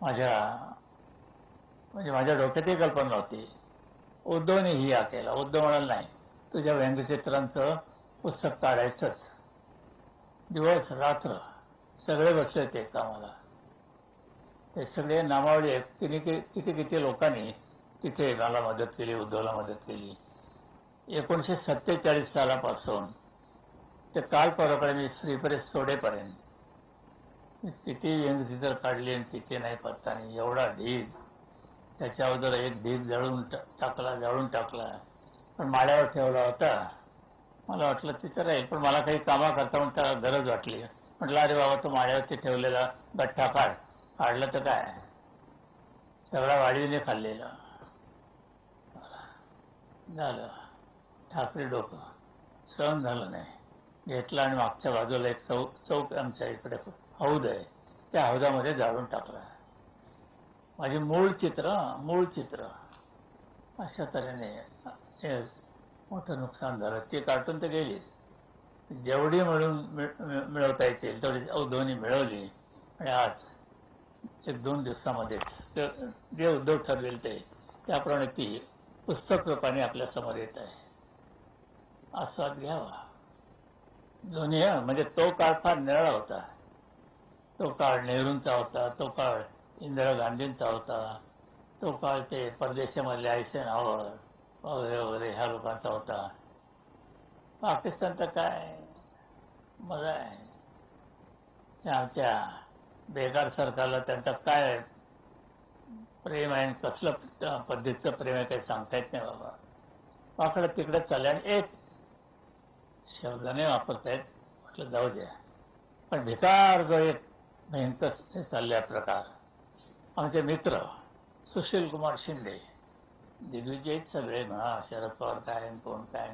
माझ्या डोक्यातही कल्पना नव्हती. उद्धवने ही हा केला. उद्धव म्हणाला, नाही, तुझ्या व्यंगचित्रांचं पुस्तक काढायचंच. दिवस रात्र सगळे बसले ते कामाला. ते सगळे नामावली किती लोकांनी तिथे मला मदत केली, उद्धवला मदत केली. 1947 सालापासून ते काल परवाकडे मी श्रीपरेश सोडेपर्यंत किती व्यंगचित्र काढली आणि किती नाही पत्ता नाही. एवढा ढीग, त्याच्या अगोदर एक ढीग जळून टाकला पण माळ्यावर ठेवला होता. मला वाटलं तिथं राहील, पण मला काही कामाकरता म्हणून त्याला गरज वाटली. म्हटलं, अरे बाबा, तो माळ्यावरती ठेवलेला गठ्ठा काढलं तर काय, सगळा वाढीने खाल्लेला झालं. ठाकरे डोकं सहन झालं नाही, घेतला आणि मागच्या बाजूला एक चौक आमच्या इकडे हौद आहे, त्या हौदामध्ये जाळून टाकला. माझे मूळ चित्र अशा तऱ्हेने मोठं नुकसान झालं. ते काढून तर गेलीच. जेवढी मिळवता येतील तेवढी उद्धवनी मिळवली आणि आज 1-2 दिवसामध्ये जे उद्धव ठरवेल त्याप्रमाणे ती पुस्तक रूपाने आपल्या समोर येत आहे. आस्वाद घ्यावा. दोन्ही म्हणजे तो काळ फार निराळा होता. तो काळ नेहरूंचा होता, तो काळ इंदिरा गांधींचा होता, तो काळ ते परदेशामधले आयसेनहॉवर वगैरे ह्या लोकांचा होता. पाकिस्तान तर काय मजा आहे. आमच्या बेकार सरकारला त्यांचा काय प्रेम आहे, कसलं पद्धतीचं प्रेम आहे काही सांगता येत नाही बाबा. वाकडं तिकडे चालले आणि एक शब्दाने वापरतायत. म्हटलं जाऊ द्या, पण भिकार जो एक भयंकर चालले प्रकार. आमचे मित्र सुशील कुमार शिंदे, दिग्विजय सगळे म्हणा, शरद पवार काय, कोण काय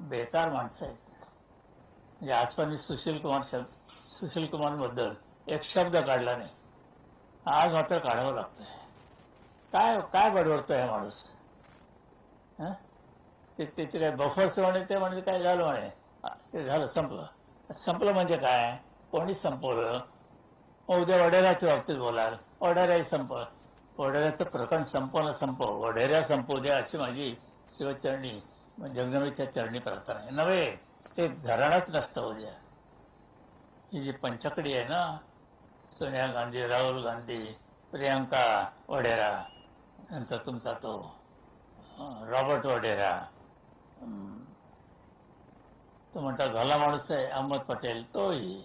बेकार माणसं आहेत. म्हणजे आजपर्यंत सुशील कुमारबद्दल एक शब्द काढला नाही. आज मात्र काढावं लागतंय. काय बडबडतोय हा माणूस. ते काय बफरचं म्हणे, ते म्हणजे काय झालं म्हणे, ते झालं संपलं म्हणजे काय, कोणी संपवलं. उद्या वडेऱ्याच्या बाबतीत बोलाल, वडेऱ्याही वडेऱ्याचं प्रकरण संपव, वडेऱ्या संपवू द्या अशी माझी शिवचरणी जगदंबेच्या चरणी प्रार्थना आहे. नव्हे, ते घराणंच नसतं उद्या. ही जी पंचकडी आहे ना, सोनिया गांधी, राहुल गांधी, प्रियंका वडेरा, नंतर तुमचा तो रॉबर्ट वडेरा, तो म्हणता झाला माणूस आहे अहमद पटेल, तोही.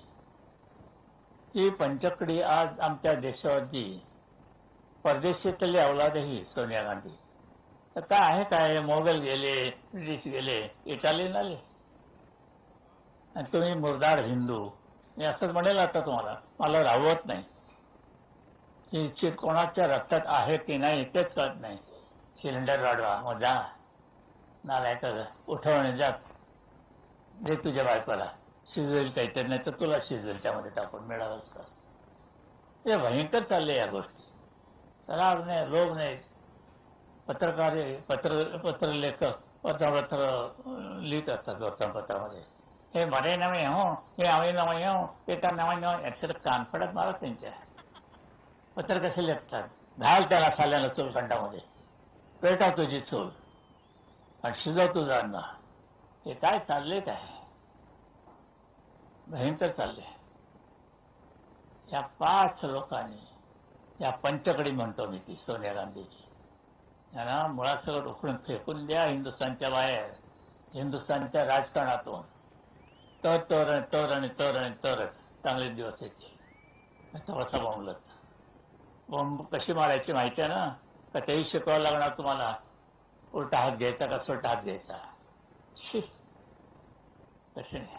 ही पंचकडी आज आमच्या देशावरची परदेशातली अवलादही सोनिया गांधी. तर काय आहे काय, मोगल गेले, ब्रिटिश गेले, इटालियन आले, आणि तुम्ही मुरदार हिंदू. मी असंच म्हणेल आता तुम्हाला, मला राहवत नाही. ही कोणाच्या रक्तात आहे की नाही तेच कळत नाही. सिलेंडर वाढवा, मग जा नालायका, उठवणे जात दे तुझ्या बायकोला, शिजवेल काहीतरी, नाही तर तुला शिजवेल त्यामध्ये टाकून मिळालं असतं. हे भयंकर चालले या गोष्टी. राग नाही, लोभ नाही. पत्रलेखक पत्र लिहित असतात वर्तमानपत्रामध्ये, हे मरे नवे हो, हे आवे नवे हो, ते का नवा याचं कानफडत मारा त्यांच्या. पत्र कसे लिखतात, घाल त्याला साल्याला चूलखंडामध्ये, पेटा तुझी चूल आणि शिजव तुझा अन्न. हे काय चालले, काय भयंकर चालले. या 5 लोकांनी, या पंचकडी म्हणतो मी ती सोनिया गांधीची, यांना मुळात सगळं उखडून फेकून द्या हिंदुस्थानच्या बाहेर, हिंदुस्थानच्या राजकारणातून. तरच चांगले दिवस येतील. थोडासा बॉम्ब कशी मारायची माहिती आहे ना, का तेही शिकवायला लागणार तुम्हाला. उलटा हात घ्यायचा का सुलटा हात घ्यायचा, कसे नाही.